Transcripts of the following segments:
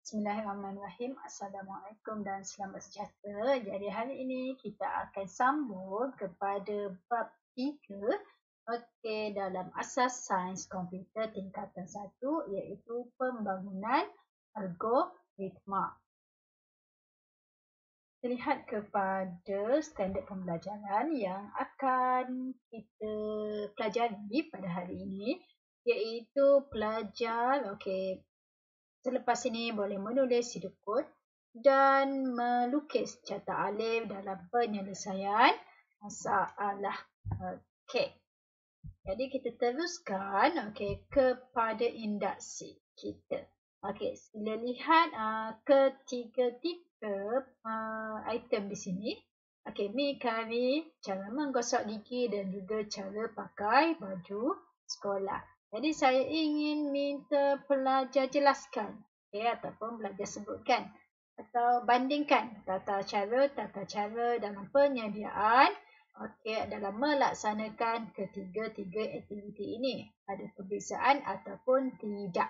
Bismillahirrahmanirrahim. Assalamualaikum dan selamat sejahtera. Jadi hari ini kita akan sambung kepada bab 3 dalam asas sains komputer tingkatan 1 iaitu pembangunan algoritma. Kita lihat kepada standard pembelajaran yang akan kita pelajari pada hari ini iaitu pelajar selepas ini boleh menulis hidup kod dan melukis carta alif dalam penyelesaian masalah. Jadi kita teruskan kepada induksi kita. Sila lihat ketiga-tiga item di sini. Mikari, cara menggosok gigi dan juga cara pakai baju sekolah. Jadi saya ingin minta pelajar jelaskan ataupun pelajar sebutkan atau bandingkan tata cara dalam penyediaan dalam melaksanakan ketiga-tiga aktiviti ini. Ada perbezaan ataupun tidak.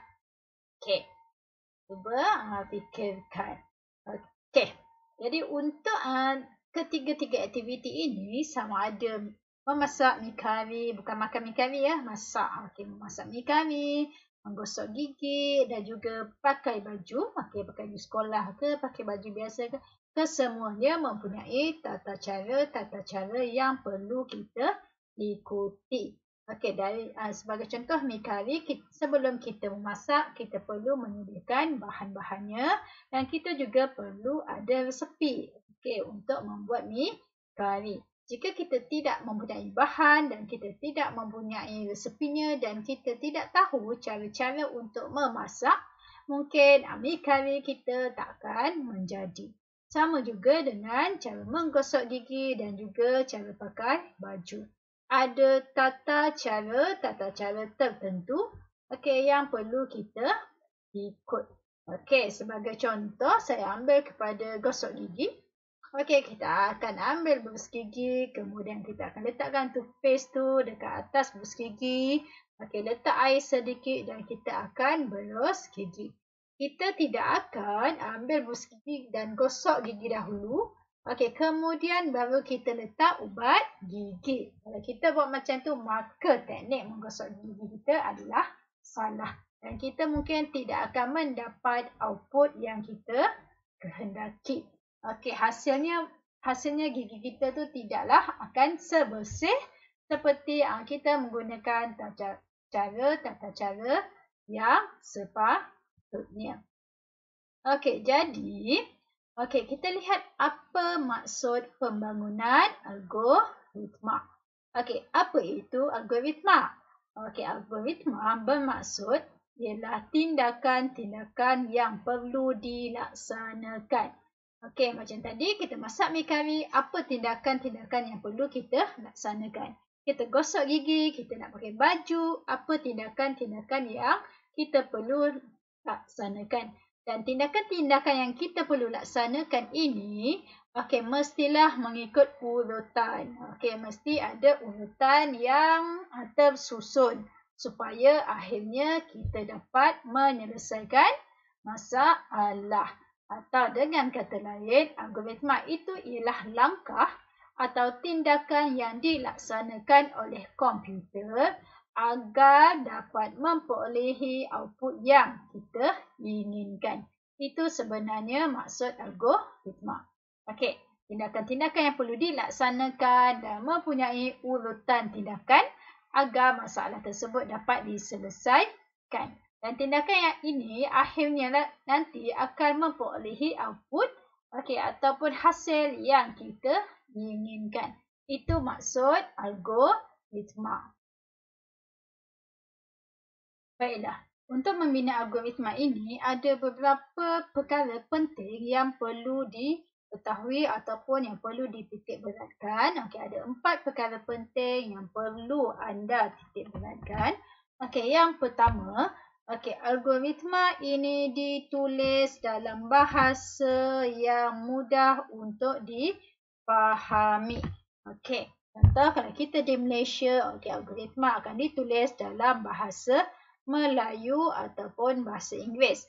Cuba fikirkan. Jadi untuk ketiga-tiga aktiviti ini sama ada memasak mi kari, bukan makan mi kari masak. Memasak mi kari, menggosok gigi dan juga pakai baju, pakai baju sekolah ke, pakai baju biasa ke, kesemuanya mempunyai tata cara yang perlu kita ikuti. Sebagai contoh mi kari, sebelum kita memasak, kita perlu menyediakan bahan-bahannya dan kita juga perlu ada resepi untuk membuat mi kari. Jika kita tidak mempunyai bahan dan kita tidak mempunyai resepinya dan kita tidak tahu cara-cara untuk memasak, mungkin mi kari kita takkan menjadi. Sama juga dengan cara menggosok gigi dan juga cara pakai baju. Ada tata cara tertentu yang perlu kita ikut. Sebagai contoh saya ambil kepada gosok gigi. Kita akan ambil berus gigi, kemudian kita akan letakkan toothpaste tu dekat atas berus gigi. Letak air sedikit dan kita akan berus gigi. Kita tidak akan ambil berus gigi dan gosok gigi dahulu. Kemudian baru kita letak ubat gigi. Kalau kita buat macam tu, maka teknik menggosok gigi kita adalah salah. Dan kita mungkin tidak akan mendapat output yang kita kehendaki. Hasilnya gigi kita tu tidaklah akan sebersih seperti kita menggunakan tata cara yang sepatutnya. Jadi kita lihat apa maksud pembangunan algoritma. Apa itu algoritma? Algoritma bermaksud ialah tindakan-tindakan yang perlu dilaksanakan. Macam tadi kita masak mi kari, apa tindakan-tindakan yang perlu kita laksanakan? Kita gosok gigi, kita nak pakai baju, apa tindakan-tindakan yang kita perlu laksanakan? Dan tindakan-tindakan yang kita perlu laksanakan ini, mestilah mengikut urutan. Mesti ada urutan yang tersusun supaya akhirnya kita dapat menyelesaikan masalah. Atau dengan kata lain, algoritma itu ialah langkah atau tindakan yang dilaksanakan oleh komputer agar dapat memperolehi output yang kita inginkan. Itu sebenarnya maksud algoritma. Tindakan-tindakan yang perlu dilaksanakan dan mempunyai urutan tindakan agar masalah tersebut dapat diselesaikan. Dan tindakan yang ini akhirnya nanti akan memperolehi output ataupun hasil yang kita inginkan. Itu maksud algoritma. Baiklah, untuk membina algoritma ini ada beberapa perkara penting yang perlu diketahui ataupun yang perlu dititik beratkan. Ada 4 perkara penting yang perlu anda titik beratkan. Yang pertama, algoritma ini ditulis dalam bahasa yang mudah untuk difahami. Contoh, kalau kita di Malaysia, algoritma akan ditulis dalam bahasa Melayu ataupun bahasa Inggeris.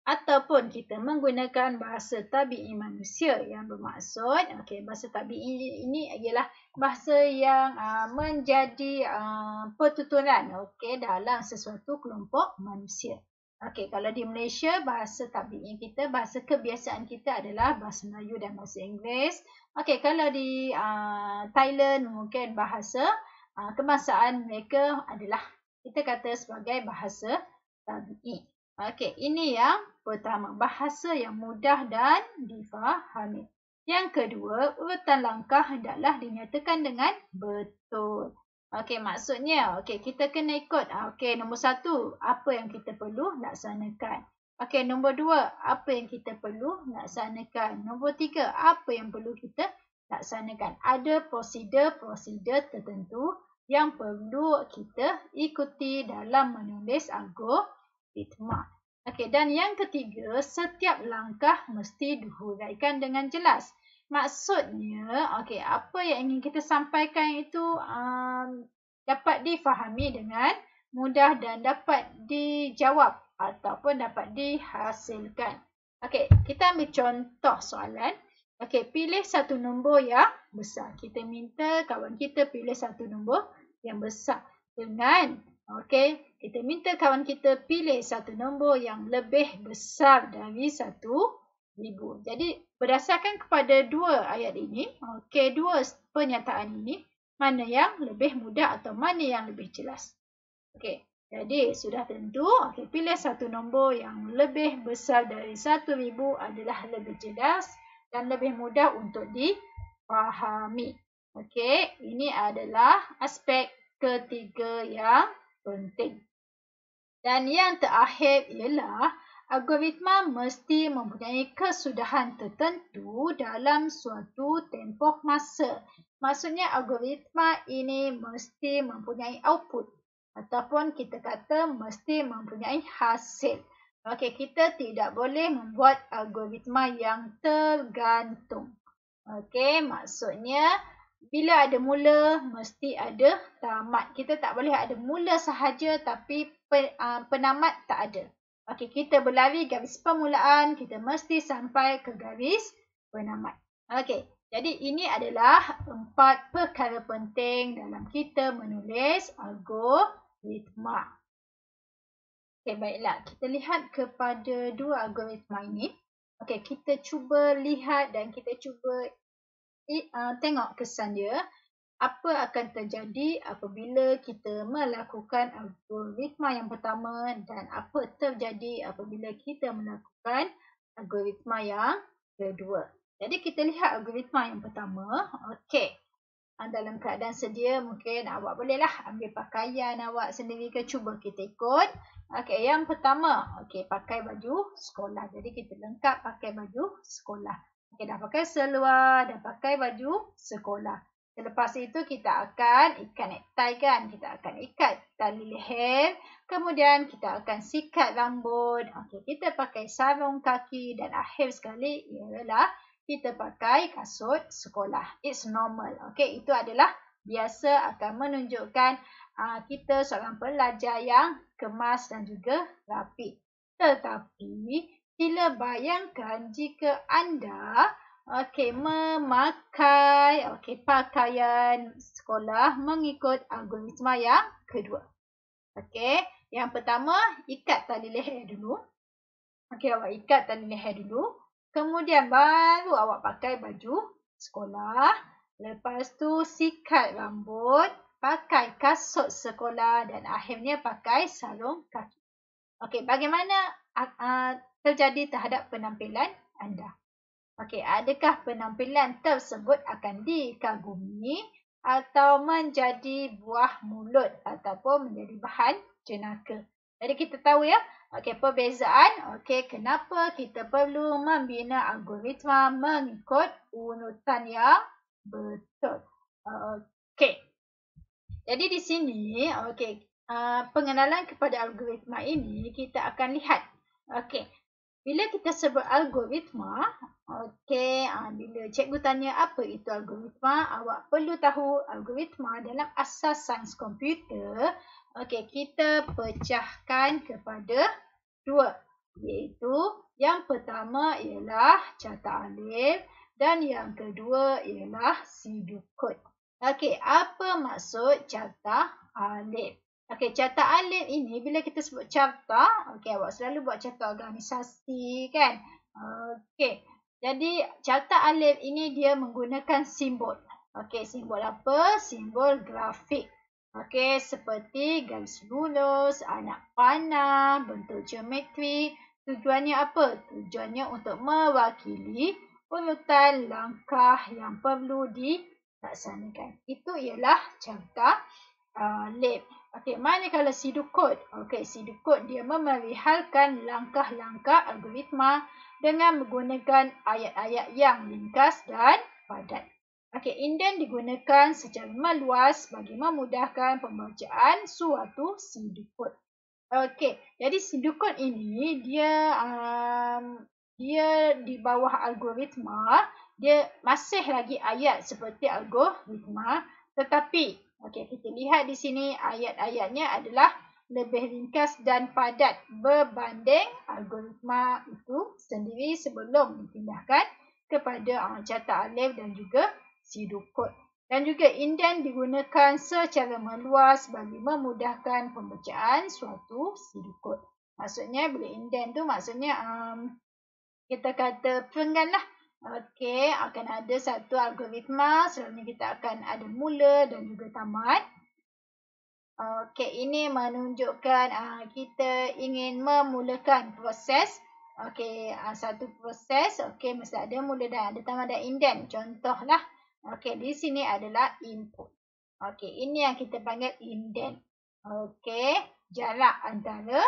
ataupun kita menggunakan bahasa tabi'i manusia yang bermaksud bahasa tabi'i ini ialah bahasa yang menjadi pertuturan dalam sesuatu kelompok manusia. Kalau di Malaysia bahasa tabi'i kita, bahasa kebiasaan kita adalah bahasa Melayu dan bahasa Inggeris. Kalau di Thailand mungkin bahasa kebangsaan mereka adalah kita kata sebagai bahasa tabi'i. Ini yang pertama, bahasa yang mudah dan difahami. Yang kedua, urutan langkah hendaklah dinyatakan dengan betul. Maksudnya, kita kena ikut. Nombor 1, apa yang kita perlu laksanakan. Nombor 2, apa yang kita perlu laksanakan. Nombor 3, apa yang perlu kita laksanakan. Ada prosedur tertentu yang perlu kita ikuti dalam menulis algoritma. Dan yang ketiga, setiap langkah mesti dihuraikan dengan jelas. Maksudnya, apa yang ingin kita sampaikan itu dapat difahami dengan mudah dan dapat dijawab ataupun dapat dihasilkan. Kita ambil contoh soalan. Pilih satu nombor yang besar. Kita minta kawan kita pilih satu nombor yang besar. Dengan, kita minta kawan kita pilih satu nombor yang lebih besar dari 1,000. Jadi, berdasarkan kepada dua ayat ini, dua pernyataan ini, mana yang lebih mudah atau mana yang lebih jelas. Jadi sudah tentu, pilih satu nombor yang lebih besar dari 1,000 adalah lebih jelas dan lebih mudah untuk difahami. Ini adalah aspek ketiga yang penting. Dan yang terakhir ialah algoritma mesti mempunyai kesudahan tertentu dalam suatu tempoh masa. Maksudnya algoritma ini mesti mempunyai output ataupun kita kata mesti mempunyai hasil. Kita tidak boleh membuat algoritma yang tergantung. Maksudnya bila ada mula, mesti ada tamat. Kita tak boleh ada mula sahaja tapi penamat tak ada. Kita berlari garis permulaan, kita mesti sampai ke garis penamat. Jadi ini adalah 4 perkara penting dalam kita menulis algoritma. Baiklah. Kita lihat kepada dua algoritma ini. Kita cuba lihat dan kita cuba tengok kesan dia. Apa akan terjadi apabila kita melakukan algoritma yang pertama dan apa terjadi apabila kita melakukan algoritma yang kedua. Jadi kita lihat algoritma yang pertama. Dalam keadaan sedia mungkin awak bolehlah ambil pakaian awak sendiri ke, cuba kita ikut. Yang pertama, pakai baju sekolah. Jadi kita lengkap pakai baju sekolah. Dah pakai seluar, dah pakai baju sekolah. Selepas itu kita akan ikat necktie kan. Kita akan ikat tali leher. Kemudian kita akan sikat rambut. Kita pakai sarung kaki dan akhir sekali ialah kita pakai kasut sekolah. It's normal. Itu adalah biasa akan menunjukkan kita seorang pelajar yang kemas dan juga rapi. Tetapi sila bayangkan jika anda memakai pakaian sekolah mengikut algoritma yang kedua. Yang pertama, ikat tali leher dulu. Awak ikat tali leher dulu. Kemudian baru awak pakai baju sekolah. Lepas tu sikat rambut, pakai kasut sekolah dan akhirnya pakai sarung kaki. Bagaimana terjadi terhadap penampilan anda? Adakah penampilan tersebut akan dikagumi atau menjadi buah mulut ataupun menjadi bahan jenaka? Jadi kita tahu ya, perbezaan, kenapa kita perlu membina algoritma mengikut urutan yang betul. Jadi di sini, pengenalan kepada algoritma ini kita akan lihat. Bila kita sebut algoritma, bila cikgu tanya apa itu algoritma, awak perlu tahu algoritma dalam asas sains komputer, kita pecahkan kepada dua. Iaitu yang pertama ialah carta alif dan yang kedua ialah sidukut. Okey, apa maksud carta alif? Okey, carta alif ini bila kita sebut carta, okey, awak selalu buat carta organisasi kan? Okey. Jadi carta alif ini dia menggunakan simbol. Okey, simbol apa? Simbol grafik. Okey, seperti garis lurus, anak panah, bentuk geometri. Tujuannya apa? Tujuannya untuk mewakili urutan langkah yang perlu dilaksanakan. Itu ialah carta alif. Okey, mana kalau sidukut? Okey, sidukut dia memerihalkan langkah-langkah algoritma dengan menggunakan ayat-ayat yang ringkas dan padat. Okey, inden digunakan secara meluas bagi memudahkan pembacaan suatu sidukut. Okey, jadi sidukut ini dia di bawah algoritma, dia masih lagi ayat seperti algoritma, tetapi okey, kita lihat di sini ayat-ayatnya adalah lebih ringkas dan padat berbanding algoritma itu sendiri sebelum dipindahkan kepada carta alif dan juga sidukut. Dan juga inden digunakan secara meluas bagi memudahkan pembacaan suatu sidukut. Maksudnya bila inden tu maksudnya kita kata perenggan lah. Okey, akan ada satu algoritma, selalunya kita akan ada mula dan juga tamat. Okey, ini menunjukkan kita ingin memulakan proses. Okey, satu proses, okey, mesti ada mula dan ada tamat dan inden. Contohlah. Okey, di sini adalah input. Okey, ini yang kita panggil inden. Okey, jarak antara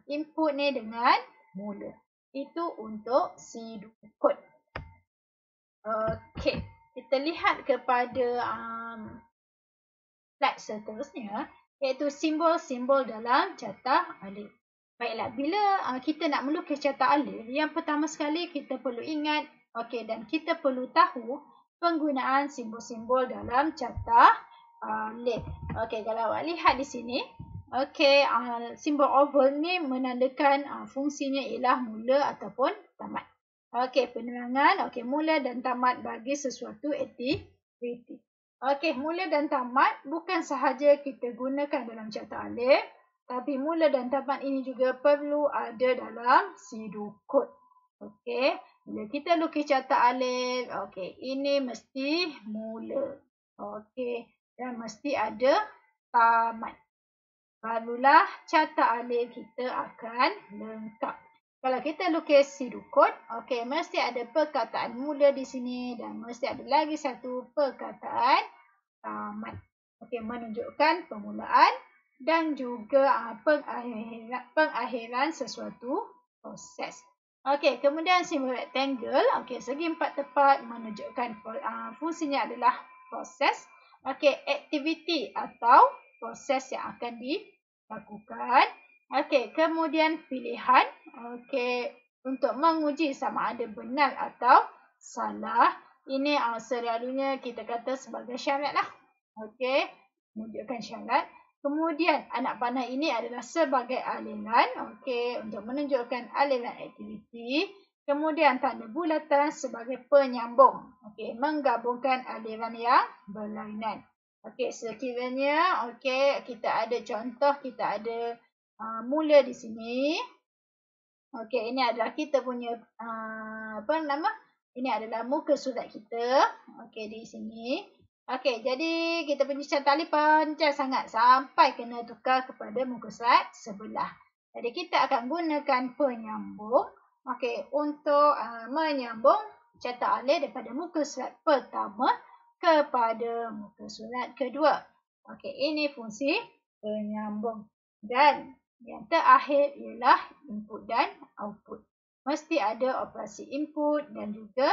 input ni dengan mula. Itu untuk sidukut. Okey, kita lihat kepada slide seterusnya, iaitu simbol-simbol dalam carta alif. Baiklah, bila kita nak melukis carta alif, yang pertama sekali kita perlu ingat, okey, dan kita perlu tahu penggunaan simbol-simbol dalam carta alif. Okey, kalau awak lihat di sini, okey, simbol oval ni menandakan fungsinya ialah mula ataupun tamat. Okey, penerangan, okey, mula dan tamat bagi sesuatu aktiviti. Okey, mula dan tamat bukan sahaja kita gunakan dalam carta alif, tapi mula dan tamat ini juga perlu ada dalam sidukut. Okey, bila kita lukis carta alif, okey, ini mesti mula. Okey, dan mesti ada tamat. Barulah carta alif kita akan lengkap. Kalau kita lukis sidukut, okey, mesti ada perkataan mula di sini dan mesti ada lagi satu perkataan tamat. Okey, menunjukkan permulaan dan juga pengakhiran sesuatu proses. Okey, kemudian simbol rectangle, okey, segi empat tepat menunjukkan fungsinya adalah proses. Okey, aktiviti atau proses yang akan dilakukan. Okey, kemudian pilihan, okey, untuk menguji sama ada benar atau salah. Ini selalunya kita kata sebagai syarat lah. Okey, menunjukkan syarat. Kemudian anak panah ini adalah sebagai aliran, okey, untuk menunjukkan aliran aktiviti. Kemudian tanda bulatan sebagai penyambung, okey, menggabungkan aliran yang berlainan. Okey, sekiranya okey kita ada contoh, kita ada mula di sini. Okey, ini adalah kita punya ini adalah muka surat kita. Okey, di sini. Okey, jadi kita punya carta alif panjang sangat sampai kena tukar kepada muka surat sebelah. Jadi kita akan gunakan penyambung, okey, untuk menyambung carta alif daripada muka surat pertama kepada muka surat kedua. Okey, ini fungsi penyambung. Dan yang terakhir ialah input dan output. Mesti ada operasi input dan juga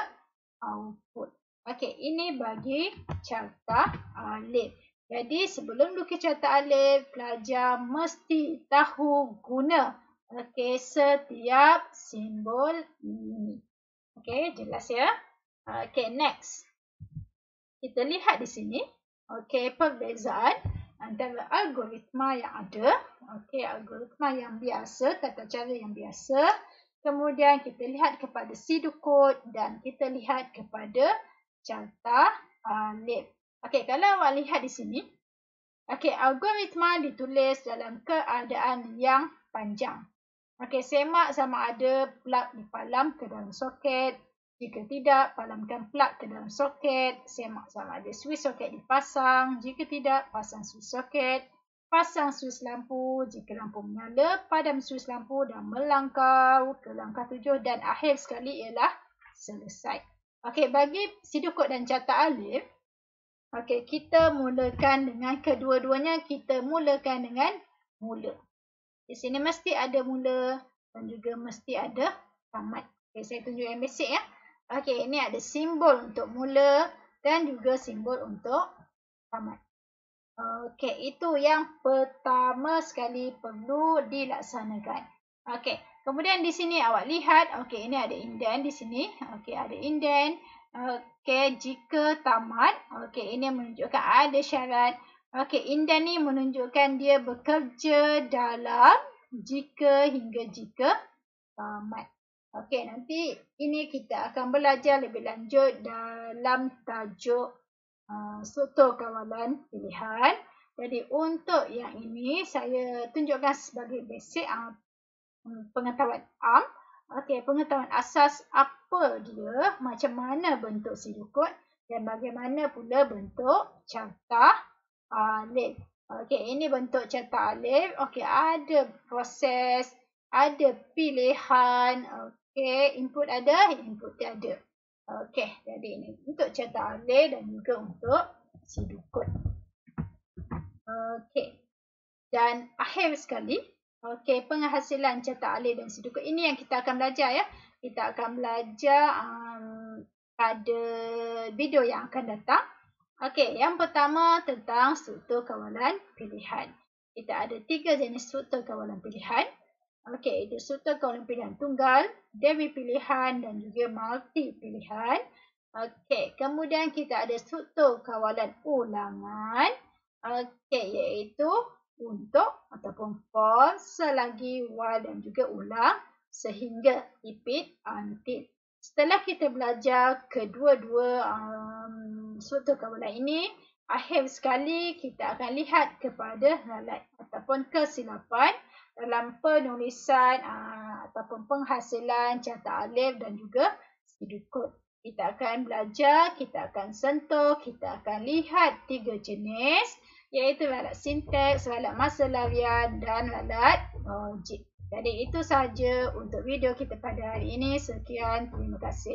output. Okey, ini bagi carta alif. Jadi sebelum lukis carta alif, pelajar mesti tahu guna setiap simbol ini. Okey, jelas ya? Okey, next. Kita lihat di sini. Okey, perbezaan antara algoritma yang ada, algoritma yang biasa, tata cara yang biasa. Kemudian kita lihat kepada pseudocode dan kita lihat kepada carta alif. Kalau awak lihat di sini, algoritma ditulis dalam keadaan yang panjang. Semak sama ada plug dipalam ke dalam soket. Jika tidak, palamkan plug ke dalam soket. Semak sama ada switch soket dipasang. Jika tidak, pasang switch soket. Pasang switch lampu. Jika lampu menyala, padam switch lampu dan melangkau ke langkah 7. Dan akhir sekali ialah selesai. Bagi pseudocode dan carta alif, kita mulakan dengan kedua-duanya. Kita mulakan dengan mula. Di sini mesti ada mula dan juga mesti ada tamat. Saya tunjuk yang basic ya. Ini ada simbol untuk mula dan juga simbol untuk tamat. Itu yang pertama sekali perlu dilaksanakan. Kemudian di sini awak lihat, ini ada indent di sini. Ada indent. Jika tamat, ini menunjukkan ada syarat. Indent ni menunjukkan dia bekerja dalam jika hingga jika tamat. Nanti ini kita akan belajar lebih lanjut dalam tajuk struktur kawalan pilihan. Jadi untuk yang ini saya tunjukkan sebagai basic pengetahuan am. Pengetahuan asas apa dia, macam mana bentuk pseudocode dan bagaimana pula bentuk carta alif. Ini bentuk carta alif. Ada proses, ada pilihan. Input ada, input tiada. Jadi ini untuk carta alif dan juga untuk pseudocode. Dan akhir sekali, penghasilan carta alif dan pseudocode. Ini yang kita akan belajar ya. Kita akan belajar pada video yang akan datang. Yang pertama tentang struktur kawalan pilihan. Kita ada 3 jenis struktur kawalan pilihan. Itu struktur kawalan pilihan tunggal, demi pilihan dan juga multi pilihan. Kemudian kita ada struktur kawalan ulangan. Iaitu untuk ataupun for, selagi, while dan juga ulang sehingga repeat until. Setelah kita belajar kedua-dua struktur kawalan ini, akhir sekali kita akan lihat kepada halat ataupun kesilapan dalam penulisan ataupun penghasilan carta alif dan juga pseudocode. Kita akan belajar, kita akan sentuh, kita akan lihat 3 jenis, iaitu halat sinteks, halat masa larian dan halat logik. Jadi itu sahaja untuk video kita pada hari ini. Sekian, terima kasih.